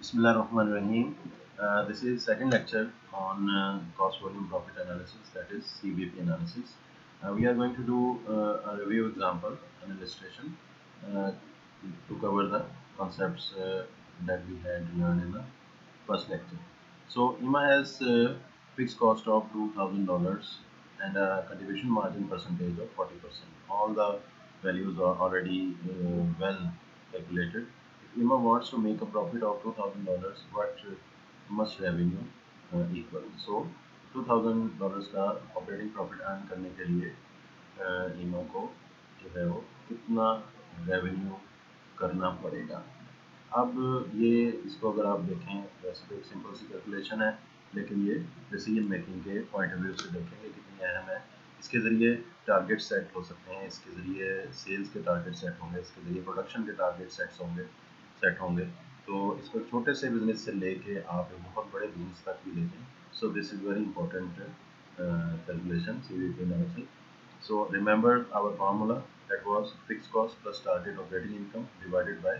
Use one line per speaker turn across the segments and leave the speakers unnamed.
Bismillahirrahmanirrahim. This is second lecture on cost volume profit analysis, that is CVP analysis. We are going to do a review example, an illustration to cover the concepts that we had learned in the first lecture. So IMA has fixed cost of $2,000 and a contribution margin percentage of 40%. All the values are already well calculated. If IMA wants to make a profit of $2,000, what must revenue equal? So $2,000 का operating profit earn करने के लिए IMA को जो है वो कितना revenue करना पड़ेगा। अब ये इसको अगर आप देखें वैसे तो एक सिंपल सी कैलकुलेशन है, लेकिन ये डिसीजन मेकिंग के पॉइंट ऑफ व्यू से देखेंगे कितनी अहम है। इसके ज़रिए टारगेट सेट हो सकते हैं, इसके ज़रिए सेल्स के टारगेट सेट होंगे, इसके ज़रिए प्रोडक्शन के टारगेट सेट होंगे। तो इसको छोटे से बिजनेस से लेके आप एक बहुत बड़े बिजनेस तक भी ले जाएं। So this is very important calculation CVP analysis. So remember our formula, that was fixed cost plus target operating income divided by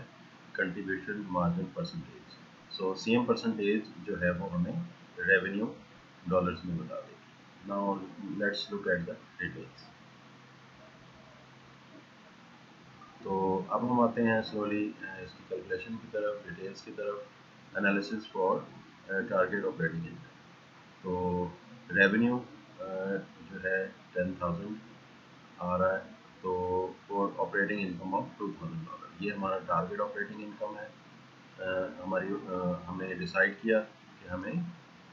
contribution margin percentage. So CM percentage जो है वो हमें revenue dollars में बता देगी. Now let's look at the details. तो अब हम आते हैं स्लोली इसकी कैलकुलेशन की तरफ, डिटेल्स की तरफ। Analysis for target operating income. तो रेवेन्यू जो है 10,000 आ रहा है, तो फॉर ऑपरेटिंग इनकम ऑफ $2,000 ये हमारा टारगेट ऑपरेटिंग इनकम है। हमने डिसाइड किया कि हमें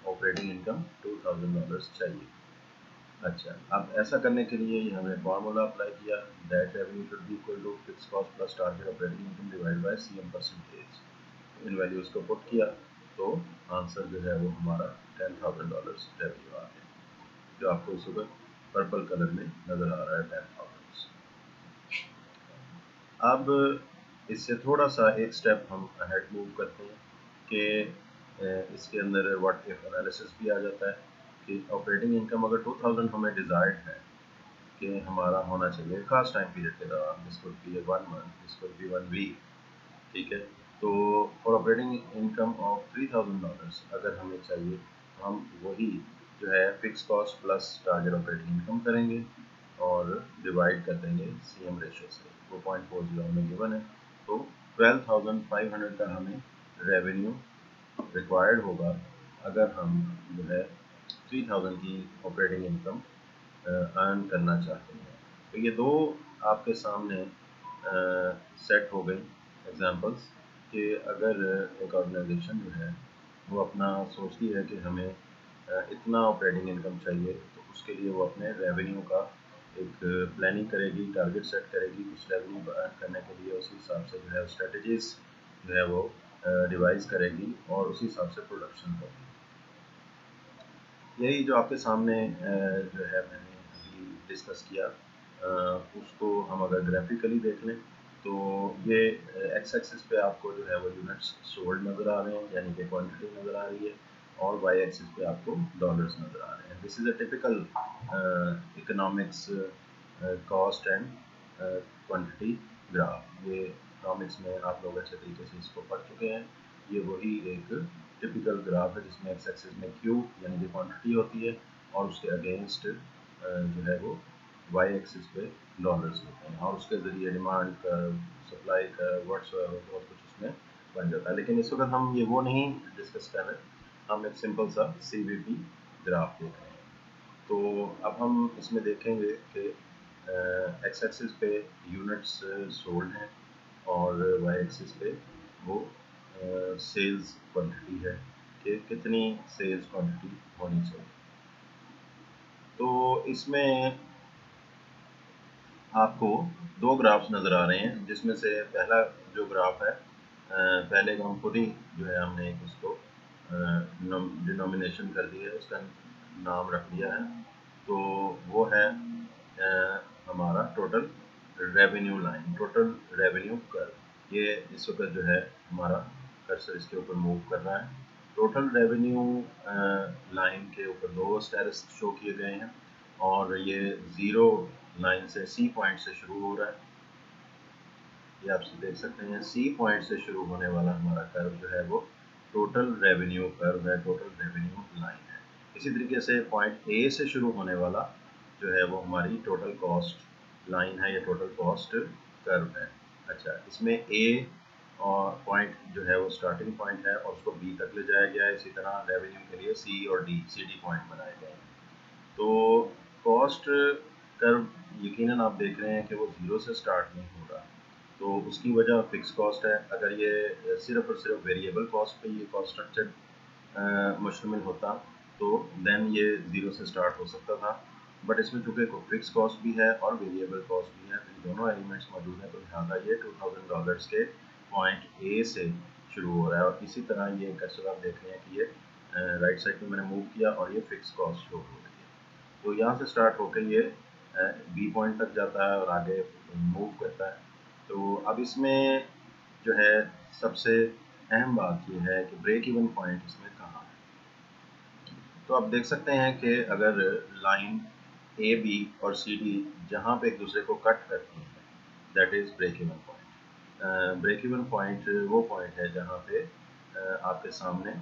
ऑपरेटिंग इनकम $2,000 चाहिए। अच्छा, अब ऐसा करने के लिए हमने फार्मूला अप्लाई किया, that revenue should be equal to fix cost plus target operating income divide by CM percentage. इन वैल्यूज़ को पुट किया तो आंसर जो है वो हमारा $10,000 रेवेन्यू आ गया, जो आपको इस वक्त पर्पल कलर में नज़र आ रहा है 10,000। अब इससे थोड़ा सा एक स्टेप हम अहेड मूव करते हैं कि इसके अंदर व्हाट इफ एनालिसिस भी आ जाता है कि ऑपरेटिंग इनकम अगर 2000 हमें डिज़ायर्ड है कि हमारा होना चाहिए खास टाइम पीरियड के दौरान, this could be 1 month, this could be 1 week, ठीक है। तो फॉर ऑपरेटिंग इनकम ऑफ $3,000 अगर हमें चाहिए तो हम वही जो है fix cost plus target operating income करेंगे और डिवाइड कर देंगे CM रेशो से, 4.40 में गिवन है। तो 12,500 का हमें रेवेन्यू रिक्वायर्ड होगा अगर हम जो है 3,000 की ऑपरेटिंग इनकम अर्न करना चाहते हैं। तो ये दो आपके सामने सेट हो गई एग्जांपल्स कि अगर एक ऑर्गेनाइजेशन जो है वो अपना सोचती है कि हमें इतना ऑपरेटिंग इनकम चाहिए, तो उसके लिए वो अपने रेवेन्यू का एक प्लानिंग करेगी, टारगेट सेट करेगी उस रेवेन्यू अर्न करने के लिए, उसी हिसाब से जो है स्ट्रेटजीज जो है वो डिवाइस करेगी और उसी हिसाब से प्रोडक्शन करेगी। यही जो आपके सामने जो है मैंने अभी डिस्कस किया, उसको हम अगर ग्राफिकली देख लें तो ये एक्स एक्सिस पे आपको जो है वो यूनिट्स सोल्ड नज़र आ रहे हैं, यानी कि क्वांटिटी नज़र आ रही है, और वाई एक्सिस पे आपको डॉलर्स नज़र आ रहे हैं। This is a typical economics cost and quantity graph. ये इकोनॉमिक्स में आप लोग अच्छे तरीके से इसको पढ़ चुके हैं। ये वही एक टिपिकल ग्राफ है जिसमें एक्स एक्सिस में क्यू यानी कि क्वांटिटी होती है और उसके अगेंस्ट जो है वो वाई एक्सिस पे डॉलर्स होते हैं, और उसके ज़रिए डिमांड का, सप्लाई का, बहुत कुछ उसमें बन जाता है। लेकिन इस वक्त हम ये वो नहीं डिस्कस कर रहे, हम एक सिंपल सा CVP ग्राफ देख रहे हैं। तो अब हम इसमें देखेंगे कि एक्स एक्सिस पे यूनिट्स सोल्ड हैं और वाई एक्सिस पे वो सेल्स क्वांटिटी है कि कितनी सेल्स क्वांटिटी होनी चाहिए। तो इसमें आपको दो ग्राफ्स नज़र आ रहे हैं, जिसमें से पहला जो ग्राफ है पहले का हम खुद ही जो है हमने एक उसको डिनोमिनेशन कर दिया है, उसका नाम रख दिया है। तो वो है हमारा total revenue line, total revenue curve. ये इस वक्त जो है हमारा कर्सर इसके ऊपर मूव कर रहा है। टोटल रेवेन्यू लाइन के ऊपर दो स्टेरस शो किए गए हैं और ये ज़ीरो लाइन से C पॉइंट से शुरू हो रहा है। ये आप देख सकते हैं C पॉइंट से शुरू होने वाला हमारा कर्व जो है वो टोटल रेवेन्यू कर्व है, टोटल रेवेन्यू लाइन है। इसी तरीके से पॉइंट ए से शुरू होने वाला जो है वो हमारी टोटल कॉस्ट लाइन है, या टोटल कॉस्ट कर्व है। अच्छा, इसमें ए और पॉइंट जो है वो स्टार्टिंग पॉइंट है और उसको बी तक ले जाया गया है। इसी तरह रेवेन्यू के लिए सी और डी, सी डी पॉइंट बनाए गए हैं। तो कॉस्ट कर्व यकीनन आप देख रहे हैं कि वो ज़ीरो से स्टार्ट नहीं हो रहा, तो उसकी वजह फिक्स कॉस्ट है। अगर ये सिर्फ और सिर्फ वेरिएबल कॉस्ट पे ये कॉस्ट स्ट्रक्चर मुश्तमिल होता तो देन ये ज़ीरो से स्टार्ट हो सकता था, बट इसमें चूँकि फिक्स कॉस्ट भी है और वेरिएबल कॉस्ट भी है, तो दोनों एलिमेंट्स मौजूद हैं, तो लिहाजा ये $2000 के पॉइंट ए से शुरू हो रहा है। और इसी तरह ये कर्सर आप देख रहे हैं कि ये राइट साइड में मैंने मूव किया और ये फिक्स कॉस्ट शो हो रही है। तो यहाँ से स्टार्ट होकर ये बी पॉइंट तक जाता है और आगे मूव करता है। तो अब इसमें जो है सबसे अहम बात ये है कि ब्रेक इवन पॉइंट इसमें कहाँ है। तो आप देख सकते हैं कि अगर लाइन ए बी और सी डी जहाँ पे एक दूसरे को कट करती है, that is break even point. Break even point वो पॉइंट है जहाँ पे आपके सामने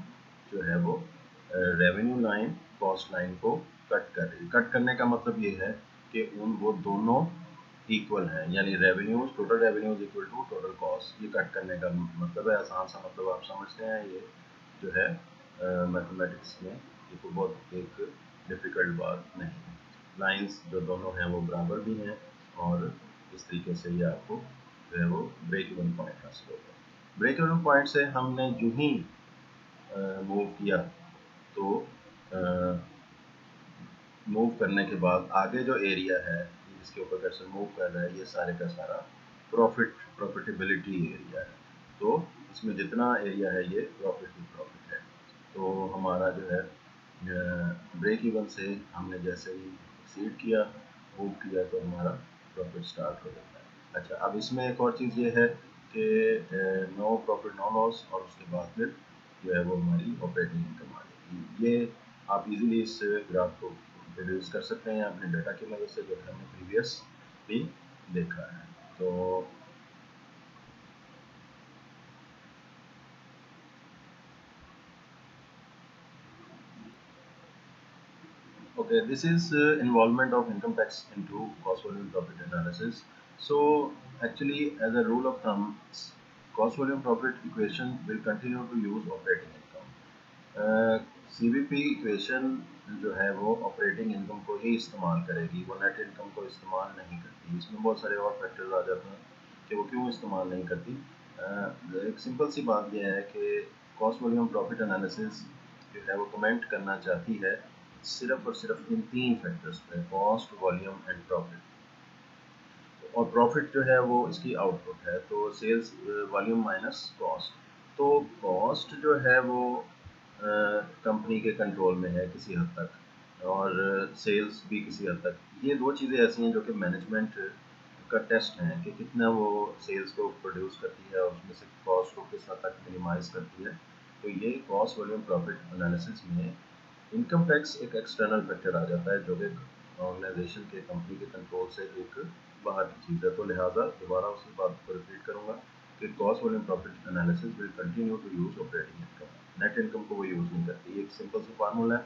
जो है वो रेवेन्यू लाइन कॉस्ट लाइन को कट कर रही है। कट करने का मतलब ये है कि वो दोनों इक्वल है, यानी revenues, total revenues equal to total cost. ये कट करने का मतलब है, आसान सा मतलब आप समझते हैं। ये जो है मैथमेटिक्स में ये तो बहुत एक डिफ़िकल्ट बात नहीं है। लाइंस जो दोनों हैं वो बराबर भी हैं और इस तरीके से ये आपको जो है वो ब्रेक इवन पॉइंट हासिल होगा। ब्रेक इवन पॉइंट से हमने जो ही मूव किया तो मूव करने के बाद आगे जो एरिया है जिसके ऊपर कर्सर मूव कर रहा है, ये सारे का सारा प्रॉफिटेबिलिटी एरिया है। तो इसमें जितना एरिया है ये प्रॉफिट ही प्रॉफिट है। तो हमारा जो है ब्रेक इवन से हमने जैसे ही एक्सीड किया, मूव किया, तो हमारा प्रॉफिट स्टार्ट हो जाता है। अच्छा, अब इसमें एक और चीज़ ये है कि नो प्रॉफिट नो लॉस, और उसके बाद फिर जो है वो हमारी ऑपरेटिंग इनकम आ जाएगी। ये आप इजीली इस ग्राफ को रिड्यूस कर सकते हैं अपने डाटा की मदद से, जो कि हमने प्रीवियस भी देखा है। तो okay, this is involvement of income tax into cost volume profit analysis. So actually, as a rule of thumb, cost volume profit equation will continue to use operating income. CVP equation जो है वो operating income को ही इस्तेमाल करेगी, वो net income को इस्तेमाल नहीं करती। इसमें बहुत सारे और फैक्टर्स आ जाते हैं कि वो क्यों इस्तेमाल नहीं करती। एक सिंपल सी बात यह है कि कॉस्ट वॉल्यूम प्रॉफिट एनालिसिस जो है वो कमेंट करना चाहती है सिर्फ और सिर्फ इन तीन फैक्टर्स पे, कॉस्ट, वॉल्यूम एंड प्रॉफिट। और प्रॉफिट जो है वो इसकी आउटपुट है, तो सेल्स वॉल्यूम माइनस कॉस्ट। तो कॉस्ट जो है वो कंपनी के कंट्रोल में है किसी हद तक, और सेल्स भी किसी हद तक। ये दो चीज़ें ऐसी हैं जो कि मैनेजमेंट का टेस्ट है कि कितना वो सेल्स को प्रोड्यूस करती है और उसमें से कॉस्ट को किस हद तक मिनिमाइज करती है। तो ये कॉस्ट वॉल्यूम प्रॉफिट एनालिसिस में इनकम टैक्स एक एक्सटर्नल फैक्टर आ जाता है, जो कि ऑर्गेनाइजेशन के, कंपनी के कंट्रोल से एक बाहर की चीज़ है। तो लिहाजा दोबारा उसी बात को रिपीट करूँगा कि cost volume profit analysis will continue to use operating income. Net income को वो यूज़ नहीं करती। एक सिंपल सा फार्मूला है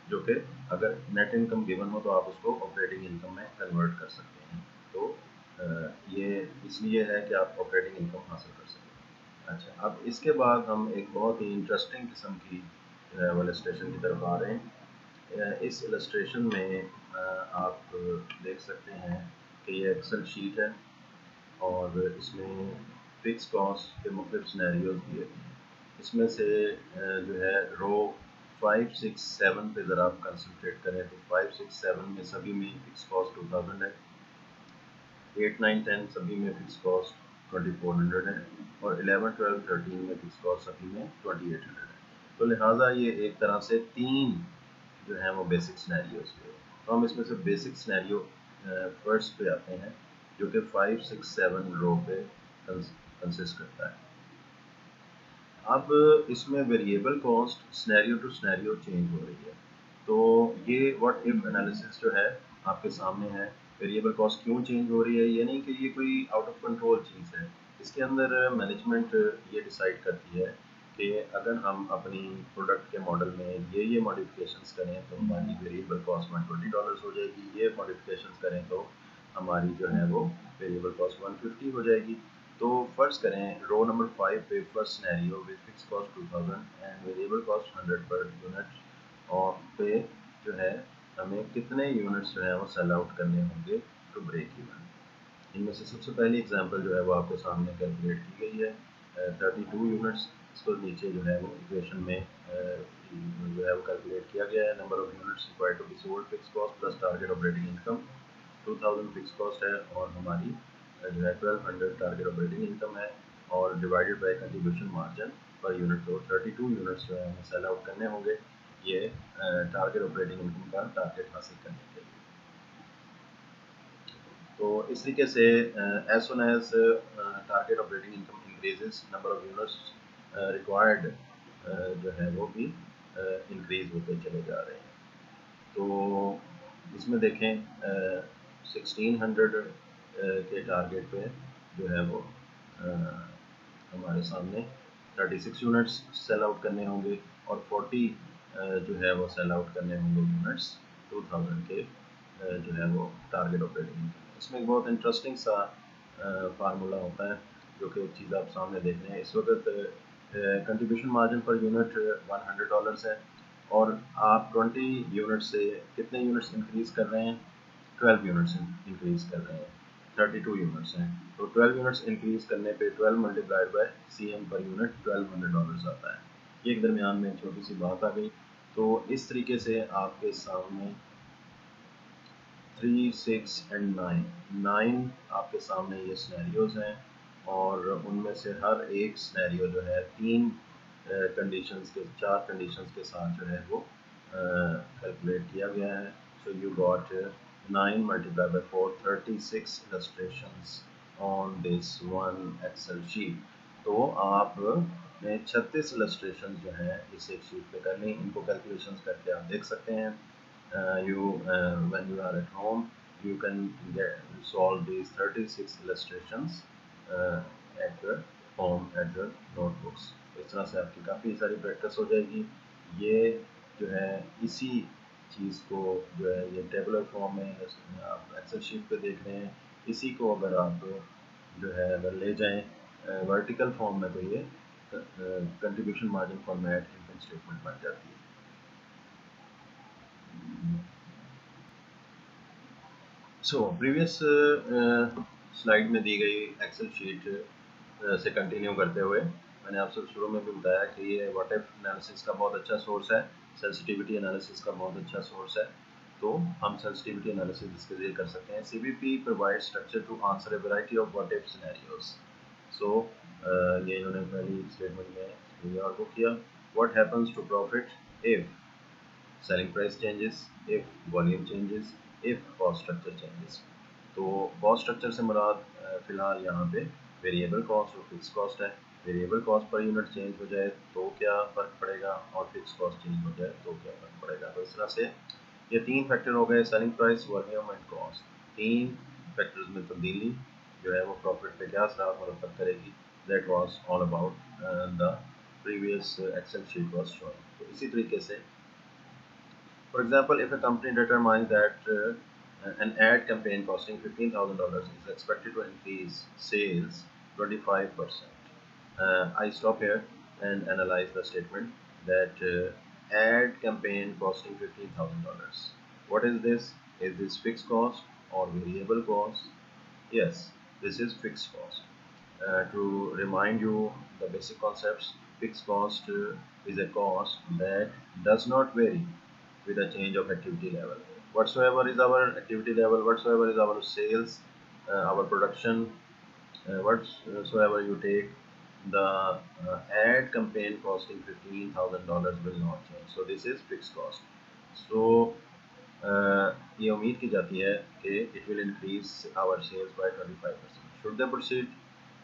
जो कि अगर नेट इनकम गिवन हो तो आप उसको ऑपरेटिंग इनकम में कन्वर्ट कर सकते हैं। तो ये इसलिए है कि आप ऑपरेटिंग इनकम हासिल कर सकें। अच्छा, अब इसके बाद हम एक बहुत ही इंटरेस्टिंग किस्म की इलस्ट्रेशन की तरफ आ रहे हैं। इस इलस्ट्रेशन में आप देख सकते हैं कि ये एक्सेल शीट है और इसमें फिक्स कॉस्ट के मुख्तलिफ सिनेरियोज दिए गए हैं। इसमें से जो है रो 5, 6, 7 पे ज़रा आप कंसंट्रेट करें तो 5, 6, 7 में सभी में फिक्स कॉस्ट 2000 है। 8, 9, 10 सभी में फिक्स कॉस्ट 2400 है और 11, 12, 13 में फिक्स कॉस्ट सभी में 2800 है। तो लिहाजा ये एक तरह से तीन जो है वो बेसिक सिनेरियोज पे। तो हम इसमें से बेसिक सिनेरियो फर्स्ट पे आते हैं, जो कि 5, 6, 7 रो पे कंसिस्ट करता है। अब इसमें variable cost scenario to scenario change हो रही है। तो ये व्हाट इफ एनालिसिस जो है आपके सामने है। वेरिएबल कॉस्ट क्यों चेंज हो रही है, ये नहीं कि ये कोई आउट ऑफ कंट्रोल चीज़ है। इसके अंदर मैनेजमेंट ये डिसाइड करती है कि अगर हम अपनी प्रोडक्ट के मॉडल में ये मॉडिफिकेशंस करें तो हमारी वेरिएबल कॉस्ट $120 हो जाएगी, ये मॉडिफिकेशंस करें तो हमारी जो है वो वेरिएबल कॉस्ट 150 हो जाएगी। तो फर्स्ट करें रो नंबर 5 पे first scenario with fix cost 2000 and variable cost 100 per unit, और पे जो है हमें कितने यूनिट्स जो है वो सेल आउट करने होंगे टू ब्रेक इवन। इनमें से सबसे पहली एग्जांपल जो है वो आपके सामने कैलकुलेट की गई है, 32 यूनिट्स। इसको नीचे जो है वो इक्वेशन में जो है वो कैलकुलेट किया गया है। Number of units required to be sold fix cost plus target operating income 2000 fix cost है, और हमारी जो है 1200 टारगेट ऑपरेटिंग इनकम है, और divided by contribution margin per unit. तो 32 यूनिट्स जो है हमें सेल आउट करने होंगे ये टारगेट ऑपरेटिंग इनकम का टारगेट हासिल करने के लिए। तो इस तरीके से as soon as target operating income increases number of units required जो है वो भी इंक्रीज होते चले जा रहे हैं। तो इसमें देखें 1600 के टारगेट पे जो है वो हमारे सामने 36 यूनिट्स सेल आउट करने होंगे, और 40 जो है वो सेल आउट करने होंगे यूनिट्स 2000 के जो है वो टारगेट ऑपरेटिंग इनकम। इसमें एक बहुत इंटरेस्टिंग सा फार्मूला होता है, जो कि एक चीज़ आप सामने देख रहे हैं इस वक्त। कंट्रीब्यूशन मार्जिन पर यूनिट $100 है, और आप 20 यूनिट से कितने यूनिट्स इंक्रीज़ कर रहे हैं, 12 यूनिट्स इंक्रीज़ कर रहे हैं। 32 यूनिट्स हैं, तो 12 यूनिट्स इंक्रीज़ करने पे 12 multiplied by CM per unit $1200 आता है। ये एक दरमियान में छोटी सी बात आ गई। तो इस तरीके से आपके सामने 3, 6 एंड 9 आपके सामने ये सिनेरियोज हैं, और उनमें से हर एक सिनेरियो जो है 3 कंडीशंस के 4 कंडीशंस के साथ जो है वो कैलकुलेट किया गया है। So you got 9 multiply by 4 36 illustrations on this one Excel sheet। तो आप 36 illustrations जो हैं इस एक शीट पे कर लें। इनको कैलकुलेशंस करके आप देख सकते हैं। When you are at home, you can solve these 36 illustrations uh, at your home at your notebooks। इस तरह से आपकी काफ़ी सारी प्रैक्टिस हो जाएगी। ये जो है इसी चीज़ को जो है ये टेबुलर फॉर्म में आप एक्सेल शीट पे देख रहे हैं, इसी को अगर आप जो है अगर ले जाएं वर्टिकल फॉर्म में, तो ये contribution margin format income statement बन जाती है। सो प्रीवियस स्लाइड में दी गई एक्सेल शीट से कंटिन्यू करते हुए मैंने आपसे शुरू में भी बताया कि ये व्हाट इफ एनालिसिस का बहुत अच्छा सोर्स है, सेंसिटिविटी एनालिसिस का बहुत अच्छा सोर्स है। तो हम सेंसिटिविटी एनालिसिस इसके लिए कर सकते हैं। CVP provide structure to answer a variety of what if scenarios. So ये इन्होंने पहली स्टेटमेंट में ये और वो किया, what happens to profit if selling price changes, if volume changes, if cost structure changes। तो कॉस्ट स्ट्रक्चर से मुराद फिलहाल यहाँ पे वेरिएबल कॉस्ट और फिक्स कॉस्ट है। Variable cost per unit change हो जाए तो क्या फ़र्क पड़ेगा, और फिक्स कॉस्ट चेंज हो जाए तो क्या फ़र्क पड़ेगा। तो इस तरह से ये 3 फैक्टर हो गए, selling price, volume and cost. 3 factors में तब्दीली जो है वो प्रॉफिट पे क्या असर मरतब करेगी। That was all about the previous excel sheet was showing. तो इसी तरीके से for example, if a company determines that an ad campaign costing $15,000 is expected to increase sales 25%, I stop here and analyze the statement that ad campaign costing $15,000. What is this? Is this fixed cost or variable cost? Yes, this is fixed cost. To remind you the basic concepts, fixed cost is a cost that does not vary with a change of activity level. Whatsoever is our activity level, whatsoever is our sales, our production, whatsoever you take, the ad campaign costing $15,000 will not change. So this is fixed cost. So ये उम्मीद की जाती है कि it will increase our sales by 25%. Should they proceed?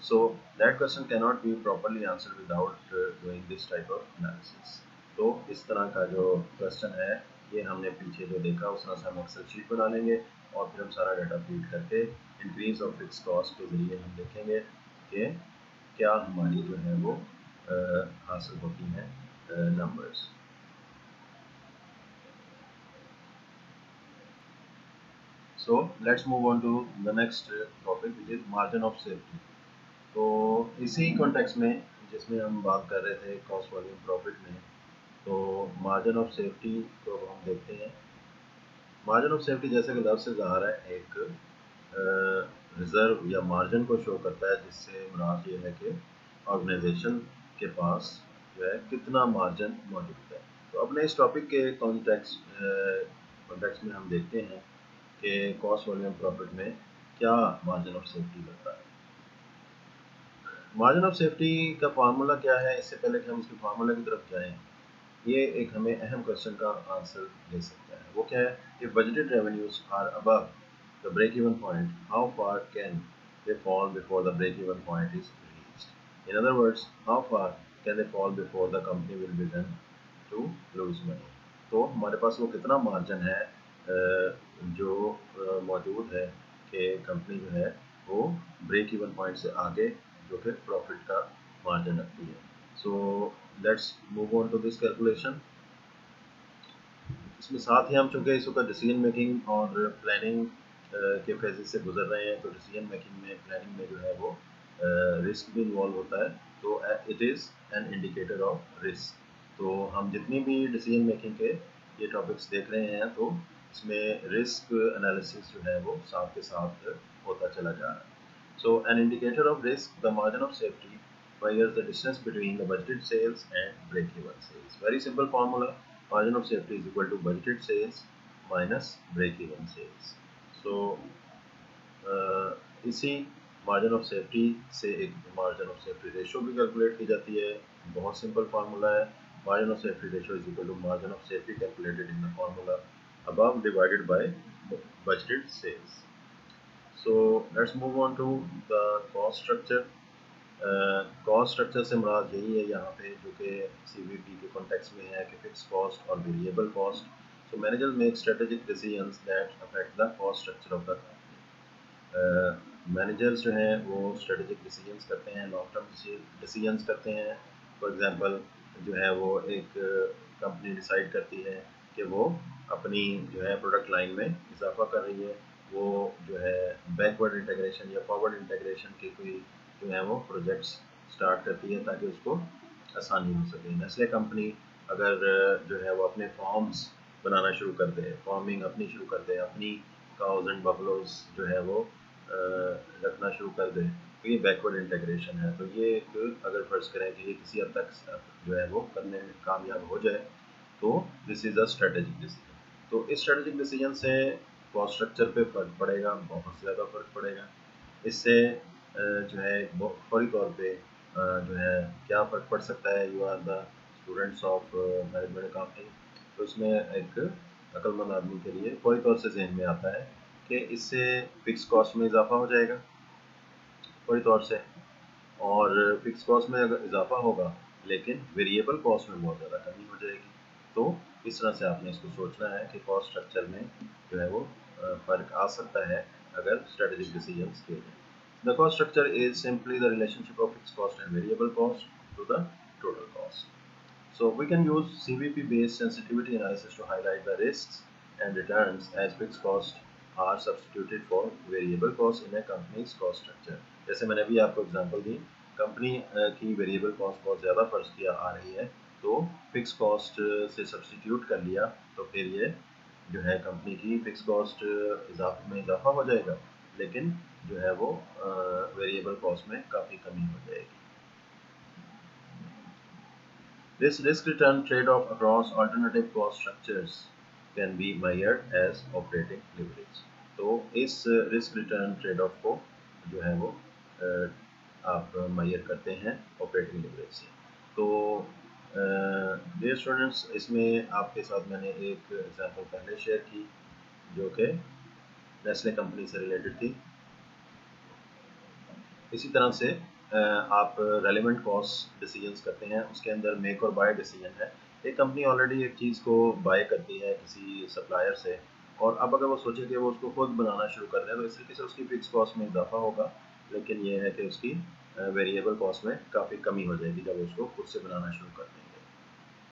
So that question cannot be properly answered without doing this type of analysis. तो इस तरह का जो क्वेश्चन है ये हमने पीछे जो देखा उस तरह से हम एक्सेल शीट बना लेंगे, और फिर हम सारा डाटा फीड करके इंक्रीज ऑफ फिक्स कॉस्ट के ज़रिए हम देखेंगे कि क्या हमारी जो है वो हासिल होती हैं numbers. So let's move on to the next topic which is margin of safety. तो इसी कॉन्टेक्स्ट में जिसमें हम बात कर रहे थे कॉस्ट वॉल्यूम प्रॉफिट में, तो मार्जिन ऑफ सेफ्टी को हम देखते हैं। मार्जिन ऑफ सेफ्टी जैसे कि लफ्ज़ से ज़ाहिर है एक रिज़र्व या मार्जिन को शो करता है, जिससे मुराद ये है कि ऑर्गेनाइजेशन के पास जो है कितना मार्जिन मौजूद है। तो अपने इस टॉपिक के कॉन्टेक्स्ट में हम देखते हैं कि कॉस्ट वॉल्यूम प्रॉफिट में क्या मार्जिन ऑफ सेफ्टी लगता है। मार्जिन ऑफ सेफ्टी का फार्मूला क्या है, इससे पहले कि हम इसके फार्मूला की तरफ जाएं, ये एक हमें अहम क्वेश्चन का आंसर दे सकता है। वो क्या है, if budgeted revenues are above the break even point, how far can they fall before the break even point is reached. In other words, how far can they fall before the company will begin to lose money. तो हमारे पास वो कितना margin है जो मौजूद है कि company जो है वो ब्रेक इवन पॉइंट से आगे जो कि प्रॉफिट का मार्जिन रखती है। So let's move on to this calculation. इसमें साथ ही हम चूँकि इस वक्त डिसीजन मेकिंग और प्लानिंग के फेजेस से गुजर रहे हैं, तो डिसीजन मेकिंग में प्लानिंग में जो है वो रिस्क भी इन्वॉल्व होता है। तो it is an indicator of risk. तो हम जितनी भी डिसीजन मेकिंग के ये टॉपिक्स देख रहे हैं, तो इसमें रिस्क एनालिसिस जो है वो साथ के साथ होता चला जा रहा है। So an indicator of risk, the margin of safety, measures the distance between the budgeted sales and break-even sales. Very simple formula. Margin of safety is equal to budgeted sales minus break-even sales. So इसी margin of safety से एक margin of safety ratio भी calculate की जाती है। बहुत simple formula है। Margin of safety ratio is equal to margin of safety calculated in the formula above divided by budgeted sales. So let's move on to the cost structure. Cost structure से मुराद यही है यहाँ पे जो कि CVP के context में है कि फिक्स कॉस्ट और variable cost. So managers make strategic decisions that affect the cost structure of the company. Managers जो हैं वो स्ट्रेटेजिक डिसीजंस करते हैं, लॉन्ग टर्म डिसीजंस करते हैं। फॉर एग्जांपल जो है वो एक कंपनी डिसाइड करती है कि वो अपनी जो है प्रोडक्ट लाइन में इजाफा कर रही है, वो जो है बैकवर्ड इंटीग्रेशन या फॉरवर्ड इंटीग्रेशन के कोई जो है वो प्रोजेक्ट्स स्टार्ट करती है ताकि उसको आसानी हो सके। नेस्ले कंपनी अगर जो है वो अपने फॉर्म्स बनाना शुरू कर दे, फॉर्मिंग अपनी शुरू कर दे, अपनी काउज एंड बफलोज जो है वो रखना शुरू कर दे, तो ये बैकवर्ड इंटीग्रेशन है। तो ये एक अगर फर्ज करें कि ये किसी हद तक जो है वो करने में कामयाब हो जाए, तो this is a strategic decision. तो इस स्ट्रेटेजिक डिसीजन से कॉस्ट स्ट्रक्चर पे फ़र्क पड़ेगा, बहुत ज़्यादा फ़र्क पड़ेगा। इससे जो है फौरी तौर पे जो है क्या फ़र्क पड़ सकता है। You are the students of management accounting, तो इसमें एक अक्लमंद आदमी के लिए फौरी तौर से जहन में आता है कि इससे फिक्स कॉस्ट में इजाफा हो जाएगा फौरी तौर से, और फिक्स कॉस्ट में अगर इजाफा होगा लेकिन वेरिएबल कॉस्ट में बहुत ज़्यादा कमी हो जाएगी। तो इस तरह से आपने इसको सोचना है कि कॉस्ट स्ट्रक्चर में जो है वो फ़र्क आ सकता है अगर स्ट्रेटेजिक डिसीजंस किए जाए। The cost structure is simply the relationship of fixed cost and variable cost to the total cost. So we can use CVP based sensitivity analysis to highlight the risks and returns as fixed costs are substituted for variable costs in a company's cost structure. जैसे मैंने अभी आपको example दी, company की variable cost बहुत ज़्यादा फर्ज किया आ रही है, तो फिक्स कॉस्ट से सब्सटीट्यूट कर लिया, तो फिर ये जो है कंपनी की फिक्स कॉस्ट में इजाफा हो जाएगा, लेकिन जो है वो वेरिएबल कॉस्ट में काफ़ी कमी हो जाएगी। This risk-return trade-off across alternative cost structures can be measured as operating leverage. तो इस रिस्क रिटर्न ट्रेड ऑफ को जो है वो आप मेजर करते हैं ऑपरेटिंग लिवरेज से। तो डियर स्टूडेंट्स, इसमें आपके साथ मैंने एक एग्जांपल पहले शेयर की जो कि नेस्ले कंपनी से रिलेटेड थी। इसी तरह से आप रेलेवेंट कॉस्ट डिसीजंस करते हैं, उसके अंदर मेक और बाय डिसीजन है। एक कंपनी ऑलरेडी एक चीज़ को बाय करती है किसी सप्लायर से, और अब अगर वो सोचे कि वो उसको खुद बनाना शुरू कर दें, तो इस तरीके से उसकी फिक्स कॉस्ट में इजाफा होगा, लेकिन ये है कि उसकी वेरिएबल कॉस्ट में काफ़ी कमी हो जाएगी जब उसको खुद से बनाना शुरू कर देंगे।